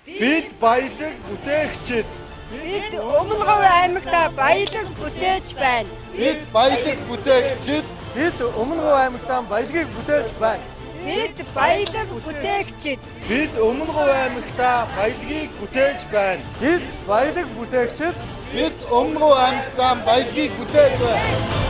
Бид баялаг бүтээгчид. Бид Өмнөговь аймагта баялаг бүтээж байна. Бид баялаг бүтээгчид. Бид Өмнөговь аймагтаа баялагийг бүтээж байна. Бид баялаг бүтээгчид. Бид Өмнөговь аймагтаа баялагийг бүтээж байна. Бид баялаг бүтээгчид. Бид Өмнөговь аймагтаа баялагийг бүтээж байна.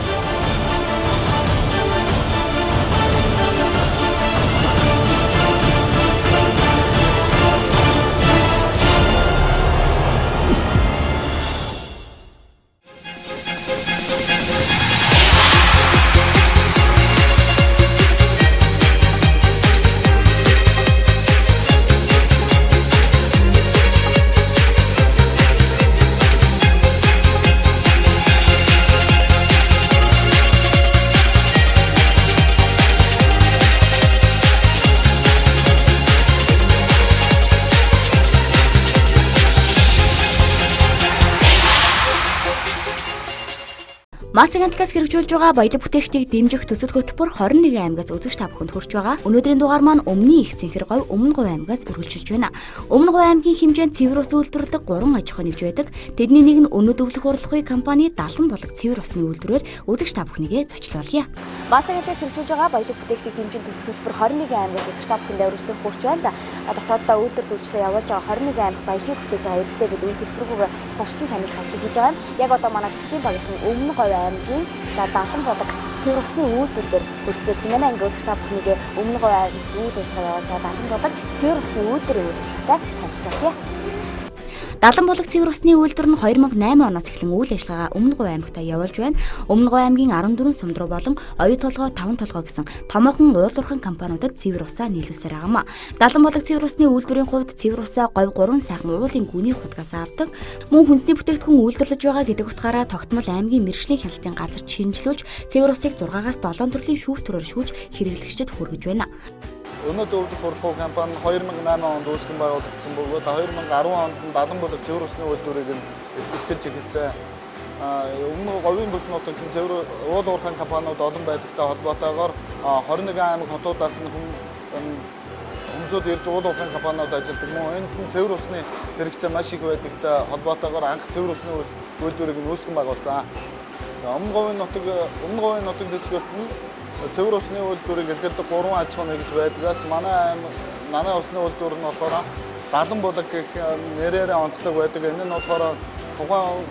Масагантгаас хэрэгжүүлж байгаа баялаг бүтээгчдийг дэмжих төсөл хөтөлбөр 21 аймгаас үзэгч та бүхэнд хүрч байгаа. Өнөөдрийн дугаар маань өмнө их цэнхэр говь Өмнөговь аймгаас үргэлжилж байна. Өмнөговь аймгийн хэмжээнд цэвэр ус үйлдвэрлэдэг 3 аж ахуй нэгж байдаг. Тэдний нэг нь өнөд өвлөх урлагийн компани Далан болог цэвэр усны үйлдвэрээр үзэгч та бүхнийгээ зочлуулъя. Масагантгаас хэрэгжүүлж байгаа баялаг бүтээгчдийг дэмжих төсөл хөтөлбөр 21 аймгаас үзэгч та бүхэнд өргөжлөх хүрч байна. За дотооддоо үйлдвэр дүүжлээ явуулж байгаа 21 аймаг баялагийг бүтээж байгаа эрхтэй гэдэг үйл төлбөрөөр сурчлын танилцах ажлыг хийж байгаа юм. Яг одоо манай төслийн багийн Өмнөговь аймгийн Далан болог цэвэр усны үйлдвэрээр хүрцээрсэн манай анги үзэгч та бүхнийгээ Өмнөговь аймгийн үйл ажиллагаа явуулж байгаа Далан болог цэвэр усны үйлдвэрийн үйлчлэгтэй танилцуулъя. Далан болог цэвэр усны үйлдвэр нь 2008 оноос эхлэн үйл ажиллагаа Өмнөговь аймагтаа явуулж байна. Өмнөговь аймгийн 14 сумдруу болон оюу толгой 5 толгой гэсэн томоохон уулуурхан компаниудад цэвэр усаа нийлүүлсээр байгаа. Далан болог цэвэр усны үйлдвэрийн хувьд цэвэр усаа говь 3 сайхан уулын гүний хутгаас авдаг. Мөн хүнсний бүтээгдэхүүн үйлдвэрлэж байгаа гэдэг утгаараа тогтмол аймгийн мэргэжлийн хяналтын газарт шинжилүүлж цэвэр усыг 6-аас 7 төрлийн шүүх төрөөр шүүж хэрэглэгчдэд хүргэж байна. Өнөөдөр өвлөх урлагийн компани 2008 онд үүсгэн байгуулагдсан бөгөөд 2010 онд Далан болог цэвэр усны үйлдвэрийг идэвхжүүлж эхэлсэн. Өмнөговийн бүс нутгийн цэвэр уул уурхайн компаниуд олон байдагтай холбоотойгоор 21 аймаг хотуудаас нь хүмүүсүүд ирж уул уурхайн компаниуд ажилладаг. Мөн энэ цэвэр усны хэрэгцээ маш их байдагтай холбоотойгоор анх цэвэр усны үйлдвэрийг үүсгэн байгуулсан. Өмнөговийн нутгийн дэвсгэрт нь цэвэр усны үйлдвэрийг эрхэлдэг 3 аж ахуй нэгж байдгаас манай усны үйлдвэр нь болохоор Далан болог гэх нэрээр онцлог байдаг. Энэ нь болохоор тухайн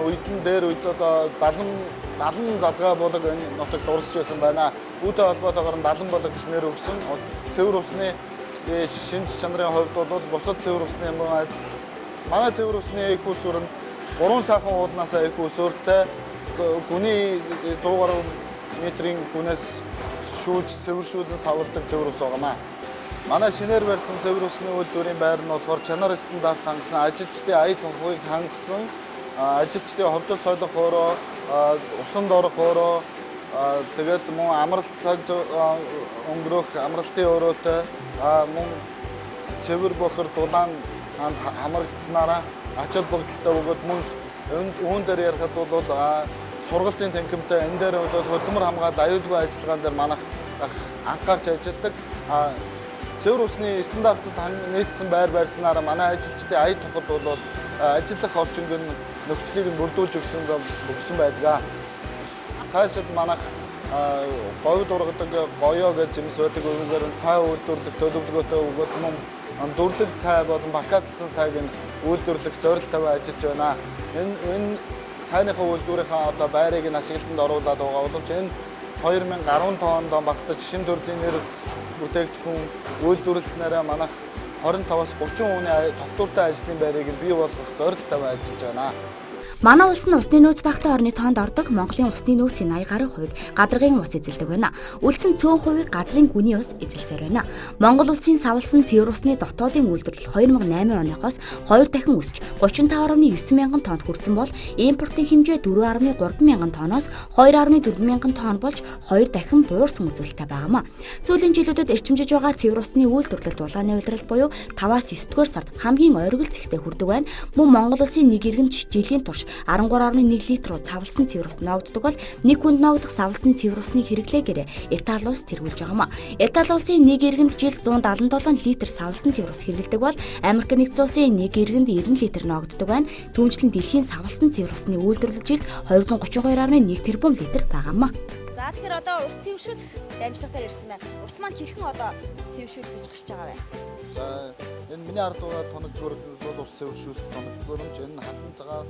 үеийн дээр үед одоо Далан задгаа болог энэ нутагт урсж байсан байна. Үүнтэй холбоотойгоор Далан болог гэж нэр өгсөн. Цэвэр усны шинж чанарын хувьд бол бусад цэвэр усны манай цэвэр усны эко усүр нь 3 сайхан уулнаас эко усүртэй гүний 100 гаруй метрийн гүнээс цэвэршүүлэн савардаг цэвэр ус байгаамаа. Манай шинээр барьсан цэвэр усны үйлдвэрийн байр нь болохоор чанар стандарт хангасан, ажилчдын ая тухайг хангасан, ажилчдын ховдос солих хоороо, усанд орох хоороо, тэгээд мөн амралт цаг өнгөрөх амралтын өрөөтэй, мөн цэвэр бохор дулаан хамрагдсанараа ач холбогдолтой бөгөөд мөн үүн дээр ярихад бол сургалтын тэнхимтэй энэ дээр хөдөлмөр хамгаалал аюулгүй ажиллагаан дээр манайх анхаарч ажилладаг. Цэвэр усны стандартад нийцсэн байр барьснараа манай ажилчдын ая тухад бол ажиллах орчинг нь нөхцөлийг нь бүрдүүлж өгсөн байдаг. Цаашид манайх говьд ургадаг гоёо гэж юмс байдаг. Үүгээр нь цай үйлдвэрлэх төлөвлөгөөтэй өгөөд мөн дүрлэг цай болон бакаатсан цайг нь үйлдвэрлэх зорилт тавиа ажиллаж байна. Энэ цайныхаа үйлдвэрийнхаа одоо байрыг нь ашиглалтанд оруулаад байгаа боловч энэ 2015 онд багтаж шинэ төрлийн нэр бүтээгдэхүүн үйлдвэрлэснээрээ манайх 25-аас 30 хүний тогтвортой ажлын байрыг бий болгох зорилт тавиа ажиллаж байна. Манай улс нь усны нөөц багтаа орны тоонд ордог. Монголын усны нөөцийн 80 гаруй хувийг гадаргын ус эзэлдэг байна. Үлдсэн цөөн хувийг газрын гүний ус эзэлсээр байна. Монгол улсын савлсан цэвэр усны дотоодын үйлдвэрлэл 2008 оноос 2 дахин өсч 35.9 мянган тоннд хүрсэн бол импортын хэмжээ 4.3 мянган тонноос 2.4 мянган тонн болж 2 дахин буурсан үзүүлэлттэй байгаамаа. Сүүлийн жилүүдэд эрчимжиж байгаа цэвэр усны үйлдвэрлэл дулааны улирал буюу 5-9 дугаар сард хамгийн ойргол зэгтээ хүрдэг байна. Мөн Монгол улсын нэг иргэн жилийн турш 13.1 литр руу цавлсан цэвэр ус ноогддог бол нэг хүнд ноогдох савлсан цэвэр усны хэрэглээгээр Итали улс тэргүүлж байгаа юм. Итали улсын нэг иргэнд жилд 177 литр савлсан цэвэр ус хэрэглэдэг бол Америк нэгдсэн улсын нэг иргэнд 90 литр ноогддог байна. Түүнчлэн дэлхийн савлсан цэвэр усны үйлдвэрлэл жилд 232.1 тэрбум литр байгаа юм. За тэгэхээр одоо ус цэвэршүүлэх дамжлагатаар ирсэн байна. Ус маань хэрхэн одоо цэвэршүүлэх гэж гарч байгаа вэ? За энэ миний ард байгаа тоног төхөөрөмж бол ус цэвэршүүлэх тоног төхөөрөмж. Энэ хатан цагаан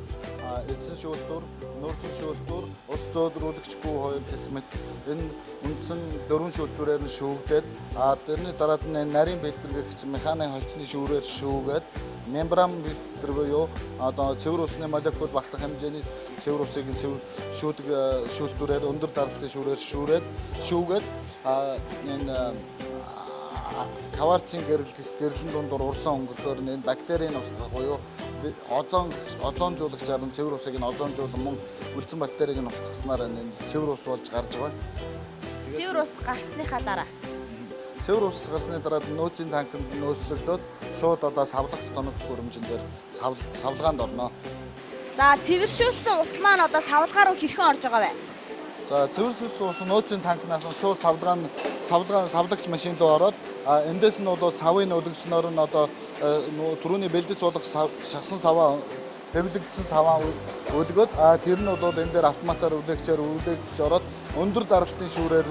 эзэн шүүлтүр, нурзан шүүлтүр, ус зөөдрүүлэгчгүй хоёр гэх мэт энэ үндсэн 4 шүүлтүрээр нь шүүгдээд тэрний дараад нь нарийн бэлтгэл гэх механикийн холцны шүүрээр шүүгээд мембран бэлтгэр буюу одоо цэвэр усны молекул багтах хэмжээний цэвэр усыг шүүлтүрээр өндөр даралтын шүүрээр шүүгээд энэ кварцын гэрлэн дундуур урсан өнгөрөхөөр энэ бактерийн устгах буюу озонжуулагч арын цэвэр усыг нь озонжуулан мөн үлдсэн бактерийг нь устгаснаар энэ цэвэр ус болж гарч байгаа. Цэвэр ус гарсныхаа дараа цэвэр ус гарсны дараа нөөцийн танкнд нөөцлөгдөөд шууд одоо савлах тоног хөрөмжин дээр савлгаанд орно. за цэвэршүүлсэн ус маань одоо савлгаа руу хэрхэн орж байгаа вэ? За цэвэршүүлсэн ус нөөцийн танкнаас шууд савлагч машин руу ороод эндээс нь бол савын өлгснөөр нь одоо түрүүний бэлдэж болох шахсан саваа хэвлэгдсэн саваа өлгөөд тэр нь бол энэ дээр автоматар үлээгчээр үлээгдэж ороод өндөр даралтын шүүрээр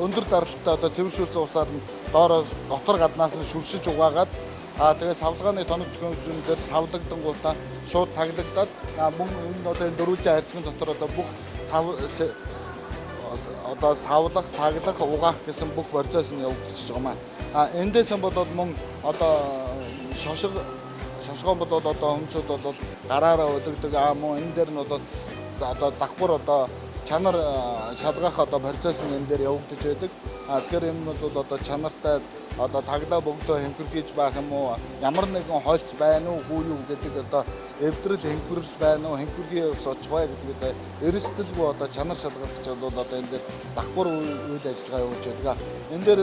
өндөр даралттай одоо цэвэршүүлсэн усаар нь дотор гаднаас нь шүршиж угаагаад тэгээ савлгааны тоног төхөөрөмжөөр савлагдангуудаа шууд таглагдаад мөн энэ одоо энэ дөрвөлжин харьцагын дотор одоо бүх одоо савлах, таглах, угаах гэсэн бүх процесс нь явагдчихж байгаа маа. Эндээс бодоод мөн одоо шошгоон бодоод одоо хүмүүсд бол гараараа өлөгдөг мөн энэ дээр нь одоо давхар одоо чанар шалгах одоо процесс нь энэ дээр явагдаж байдаг. Тэгэхээр энэ бол одоо чанартай одоо таглаа богдоо хэмхэрхийж байх юм уу, ямар нэгэн хойлц байна уу юу гэдэг одоо эвдрэл хэмхэрл байна уу, хэмхэрхий очихваа гэдэг эрсдэлгүй одоо чанар шалгагч бол одоо энэ дээр давхар үйл ажиллагаа явуулж байдаг. Энэ дээр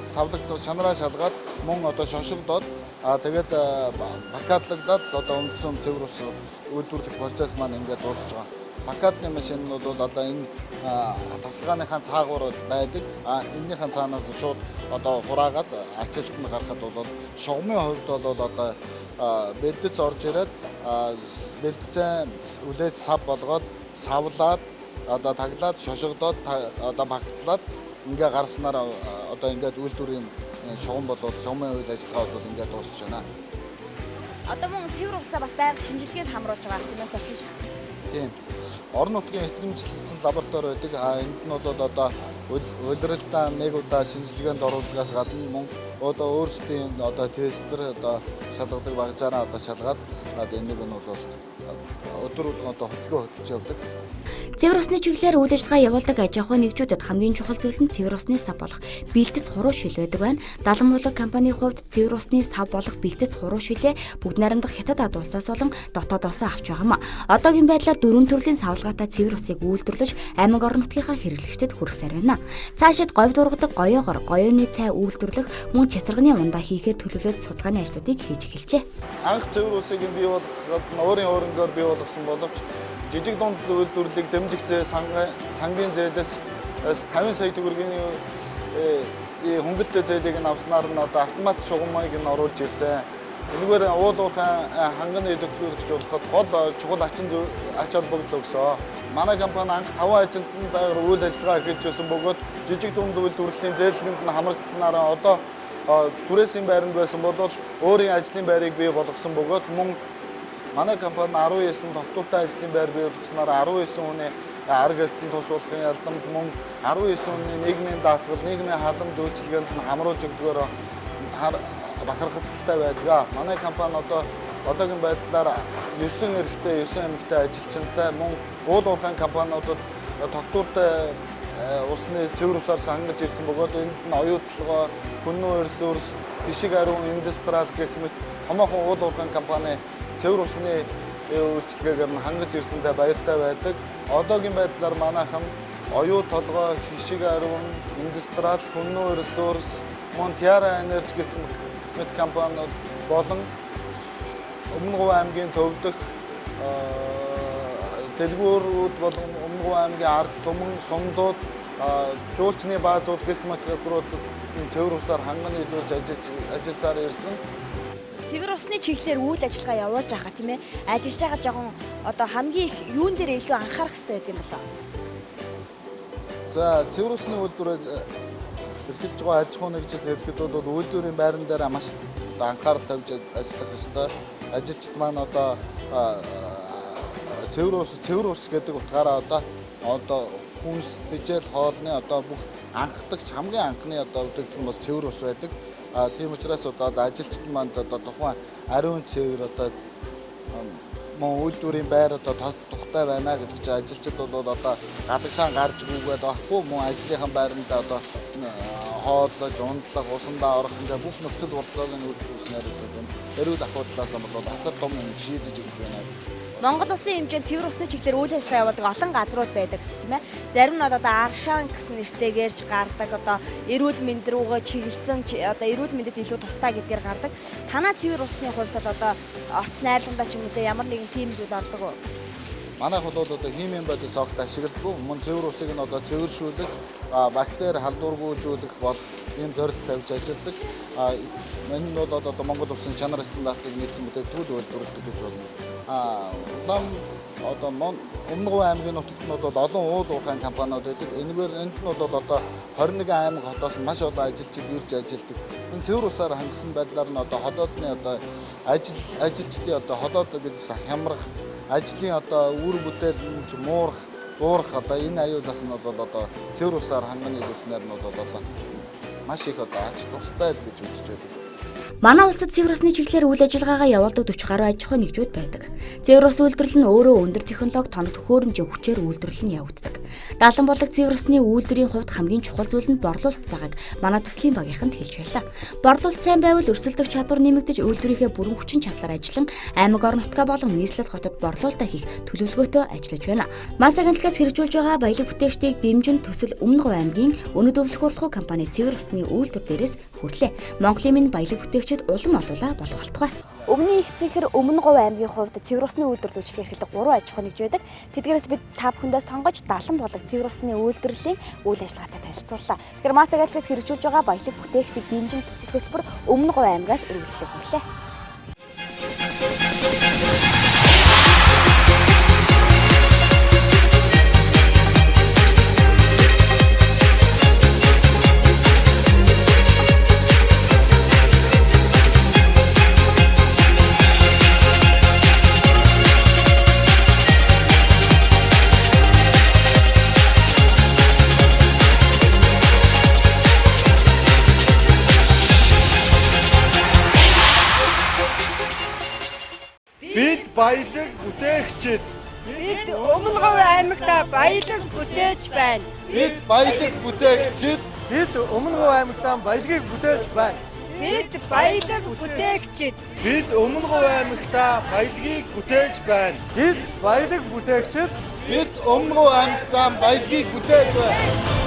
савлагч чанараа шалгаад мөн одоо шошигдоод тэгээд бакадлагдаад одоо үндсэн цэвэр ус үйлдвэрлэх процесс маань ингээд дуусж байгаа. Бакадны машин нь бол одоо энэ тасалгааныхаа цаагуур байдаг. Эннийхэн цаанаас шууд одоо хураагаад арчилтанд гаргахад бол шугамын хувьд бол одоо бэлдэц орж ирээд бэлдэцэн үлээж сав болгоод савлаад одоо таглаад шошигдоод одоо багцлаад ингээ гарснаар одоо ингээд үйлдвэрийн шугам болоод шугамын үйл ажиллагаа бол ингээд дуусч байна. Одоо мөн цэвэр усаа бас байнга шинжилгээнд хамруулж байгаа хүмүүс авчих. Тийм. Орон нутгийн итгэмжлэгдсэн лаборатори байдаг. Энд нь бол одоо улиралдаа нэг удаа шинжилгээнд оруулахаас гадна мөн одоо өөрсдийн одоо тестер одоо шалгадаг багжаараа одоо шалгаад энийг нь бол өдөр одоо хөдөлгөөн явдаг. Цэвэр усны чиглэлээр үйл ажиллагаа явуулдаг аж ахуйн нэгжүүдэд хамгийн чухал зүйл нь цэвэр усны сав болох бэлтгэц хуруу шил байдаг байна. Далан булаг компанийн хувьд цэвэр усны сав болох бэлтгэц хуруу шилээ бүгд найрамдах хятад ад улсаас болон дотоодоосоо авч байгаа юм. Одоогийн байдлаар 4 төрлийн савлгаатай цэвэр усыг үйлдвэрлэж аймаг орон нутгийнхаа хэрэглэгчдэд хүргсээр байна. Цаашид говь дургадаг гоёогоор гоёны цай үйлдвэрлэх мөн цэцэргэний ундаа хийхээр төлөвлөд судалгааны ажлуудыг хийж эхэлжээ. Анх цэвэр усыг бий болгоход өөрийн өөрөнгөөр бий болгосон боловч жижиг дунд үйлдвэрлэлийг дэмжих зээ сангийн зээлээс 50 сая төгрөгийн хөнгөлтэй зээлийг нь авснаар нь одоо автомат шугамыг нь оруулж ирсэн. Энэгээр уул уурхай ханган илэрхийлэгч болоход гол чухал ач холбогдол өгсөн. Манай компани анх 5 ажилтнаар үйл ажиллагаа хийж байсан бөгөөд жижиг дунд үйлдвэрлэлийн зээлгэнд нь хамрагдсанараа одоо түрээсийн байранд байсан бол өөрийн ажлын байрыг бий болгосон бөгөөд мөн манай компани 19 тогтвортой ажлын байр бий болгосноор 19 хүний арга хэлтэн тусуулахын ялдамд мөн 19 хүний нийгмийн даатгал, нийгмийн халамж үйлчилгээнд нь хамруулж өгдөгөөр бахархалтай байдаг. Манай компани одоогийн байдлаар 9 эрэгтэй, 9 эмэгтэй ажилчинтай мөн уул уурхайн компаниудад тогтвортой усны цэвэр усаар хангаж ирсэн бөгөөд энд нь оюутлогоо, хүннүү ресурс, бишиг ариун индустриал гэх мэт томоохон уул уурхайн компани цэвэр усны үйлчлэгээр нь хангаж ирсэндээ баяртай байдаг. Одоогийн байдлаар манайхан оюу толгой, хишиг ариун, индустриал, хүннүү ресурс, мөн Tiara Energy гэх мэт компаниуд болон Өмнө Говь аймгийн төвдөх дэлгүүрүүд болон Өмнөговь аймгийн ард түмэн сумдууд жуулчны баазууд гэх мэт газруудад цэвэр усаар ханган нийлүүлж ажилласаар ирсэн. Цэвэр усны чиглэлээр үйл ажиллагаа явуулж байгаа тийм ээ. Ажиллаж байгаа жоохон одоо хамгийн их юун дээр илүү анхаарах хэрэгтэй гэдэг юм болоо. За цэвэр усны үйлдвэрээр эрхэлж байгаа аж ахуйн нэгжид хэлэхэд бол үйлдвэрийн байран дээр маш анхаарал тавьж ажиллах ёстой. Ажилчид маань одоо цэвэр ус гэдэг утгаараа одоо хүнс тэжээл хоолны одоо бүх анхдагч хамгийн анхны одоо үүдэгдэх нь бол цэвэр ус байдаг. Тийм учраас одоо ажилчид маань одоо тухайн ариун цэвэр одоо мөн үйлдвэрийн байр одоо тухтай байна гэдэг чинь ажилчид бол одоо гадагшаа гарч гүгээд авахгүй мөн ажлынхан байранд одоо хооллож, унтлах, усандаа орох ингээ бүх нөхцөл бодлогын үйлдвэрснээр эрүүл ахуй талаас нь бол асар том юм шийдэж өгч байна. Монгол улсын хэмжээнд цэвэр усны чиглэлээр үйл ажиллагаа явуулдаг олон газрууд байдаг тийм ээ. Зарим нь одоо Аршаан гэсэн нэртэйгээрч гардаг одоо эрүүл мэнд рүүгээ чиглэсэн одоо эрүүл мэндэд илүү тустай гэдгээр гардаг. Танаа цэвэр усны хувьд одоо орц найрлагандаа ч юм уу ямар нэгэн тийм зүйл ордог уу? Манайх бол одоо химийн бодис огт ашигладаг. Мөн цэвэр усыг нь одоо цэвэршүүлэх, бактери халдваргүйжүүлэх болох ийм зорилт тавьж ажилладаг. Энэ нь бол одоо Монгол улсын чанар стандартыг нийцсэн бүтээгдэхүүн үйлдвэрлэдэг гэж болно. Улаан одоо Өмнөговь аймгийн нутагт нь бол олон уул уурхайн компаниуд байдаг. Энд нь бол одоо 21 аймаг хотоос маш олон ажилчид ирж ажилладаг. Энэ цэвэр усаар хангасан байдлаар нь одоо хотоодны одоо ажилчдын одоо хотоод гэдээс хямрах ажлын одоо үр бүтээл уурах одоо энэ аюулаас нь бол одоо цэвэр усаар ханган нийлүүлснээр нь бол одоо маш их одоо ач тустай гэж үзэж байдаг. Манай улсад цэвэр усны чиглэлээр үйл ажиллагаагаа явуулдаг 40 гаруй аж ахуйн нэгжүүд байдаг. Цэвэр ус үйлдвэрлэл нь өөрөө өндөр технологи тоног төхөөрөмжийн хүчээр үйлдвэрлэл нь явагддаг. Далан болог цэвэр усны үйлдвэрийн хувьд хамгийн чухал зүйл нь борлуулалт байгааг манай төслийн багийнханд хэлж байлаа. Борлуулалт сайн байвал өрсөлдөх чадвар нэмэгдэж үйлдвэрийнхээ бүрэн хүчин чадлаар ажиллан аймаг орон нутгаа болон нийслэлд хотод борлуулалтаа хийх төлөвлөгөөтэй ажиллаж байна. Мас агентлагаас хэрэгжүүлж байгаа баялаг бүтээгчдийг дэмжин төсөл Өмнөговь аймгийн өнөд өвлөх урлагу компани цэвэр усны үйлдвэр дээрээс хүрлээ. Монголын минь баялаг бүтээгчид улам олуулаа болох болтугай. Өмнө их цэхэр Өмнөговь аймгийн хувьд цэвэр усны үйлдвэрлэл эрхэлдэг 3 аж ахуй нэгж байдаг. Тэдгээрээс бид та бүхэндээ сонгож далан болог цэвэр усны үйлдвэрлэлийн үйл ажиллагаатай танилцууллаа. Тэгэхээр Мас агентлагаас хэрэгжүүлж байгаа баялаг бүтээгчдийг дэмжин төсөл хөтөлбөр Өмнөговь аймгаас үргэлжлэх хүрлээ. Бид баялаг бүтээгчид. Бид Өмнөговь аймагта баялаг бүтээж байна. Бид баялаг бүтээгчид. Бид Өмнөговь аймагтаа баялагийг бүтээж байна. Бид баялаг бүтээгчид. Бид Өмнөговь аймагтаа баялагийг бүтээж байна. Бид баялаг бүтээгчид. Бид Өмнөговь аймагтаа баялагийг бүтээж байна.